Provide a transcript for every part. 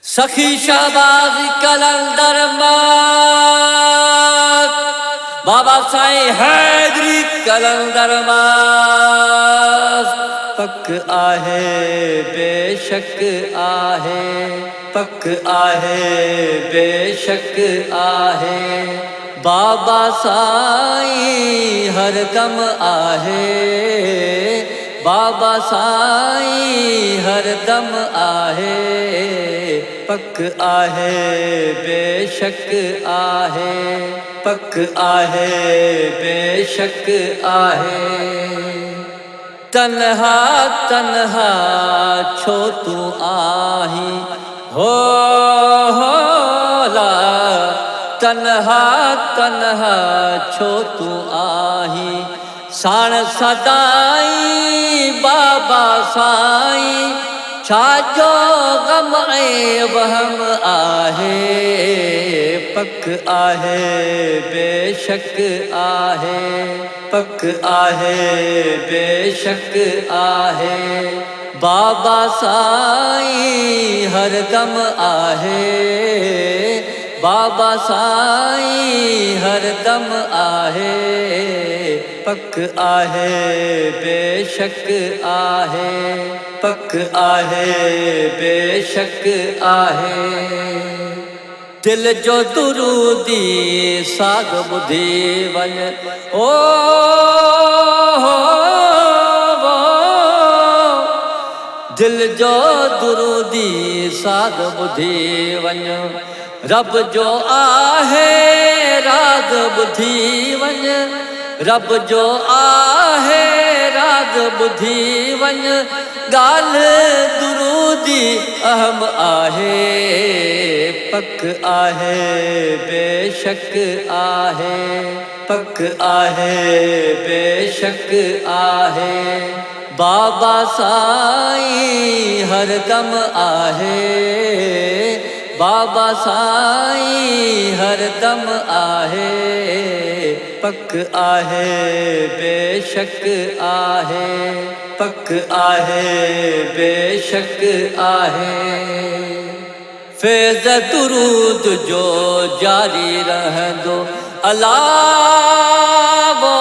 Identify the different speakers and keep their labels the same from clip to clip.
Speaker 1: सखी शाहबाज कलंदर मात बाबा साईं हैदरी कलंदर मात पक आहे बेशक आहे पक आहे बेशक आहे बाबा साईं हर दम आहे बाबा साईं हर दम आहे पक आहे बेशक आहे पक आहे बेशक आहे तन्हा तन्हा छो तू आही हो ला तन्हा तन्हा छो तू आही साण सदाई बाबा साईं छाजो गम ऐं वहम आहे पक आहे बेशक आहे पक आहे बेशक आहे बाबा साईं हर दम आहे बाबा साईं हर दम आहे पक आहे बेशक आहे पक आहे बेशक आहे दिल जो दुरूदी साग ॿुधी वञ ओ दिल जो दुरूदी साग ॿुधी वञ रब जो आहे राग ॿुधी वञ रब जो आहे राग ॿुधी वञ ॻाल्हि दुरूदी अहम आहे पक आहे बेशक आहे पक आहे बेशक आहे बाबा साईं हर दम आहे बाबा साईं हर दम आहे पक आहे बेशक आहे पक आहे बेशक आहे फैज़ दुरूद जो जारी रहंदो अला वो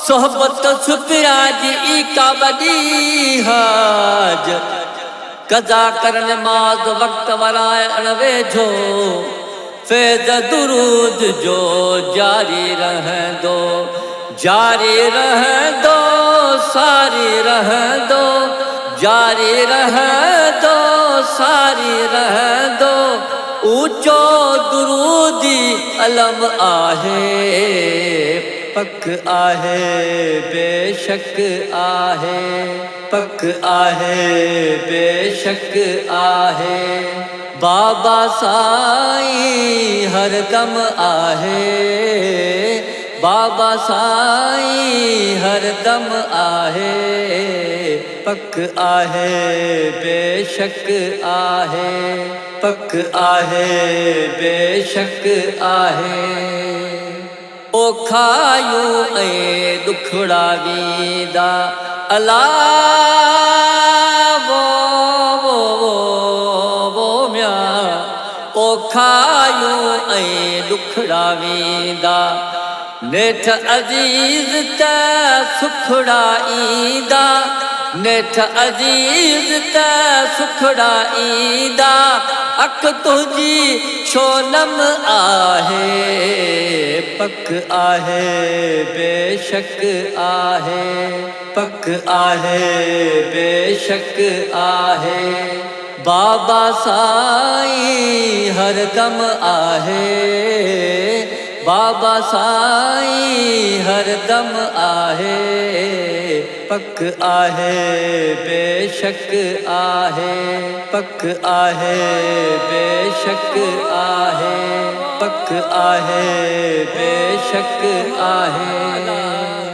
Speaker 1: सोहबत सुपिया जी का वॾी हाज कज़ा करन माज़ वक़्त वराइण वेझो फैज़ दुरूद जो जारी रहंदो सारी रहंदो जारी रहंदो सारी रहंदो ऊंचो दुरूदी अलम आहे पक आहे बेशक आहे पक आहे बेशक आहे बाबा साईं हर दम आहे बाबा साईं हर दम आहे पक आहे बेशक आहे पक आहे बेशक आहे ओखायूं ऐं ॾुखड़ा वींदा अला वो म्या ओखायूं ऐं ॾुखड़ा वींदा नेठ अज़ीज़ त सुखड़ा ईंदा नेठ अज़ीज़ त सुखड़ा ईंदा अख तुंहिंजी छो नम आहे पक आहे बेशक आहे पक आहे बेशक आहे बाबा साईं हर दम आहे बाबा साईं हर दम आहे पक आहे बेशक आहे पक आहे बेशक आहे पक आहे बेशक आहे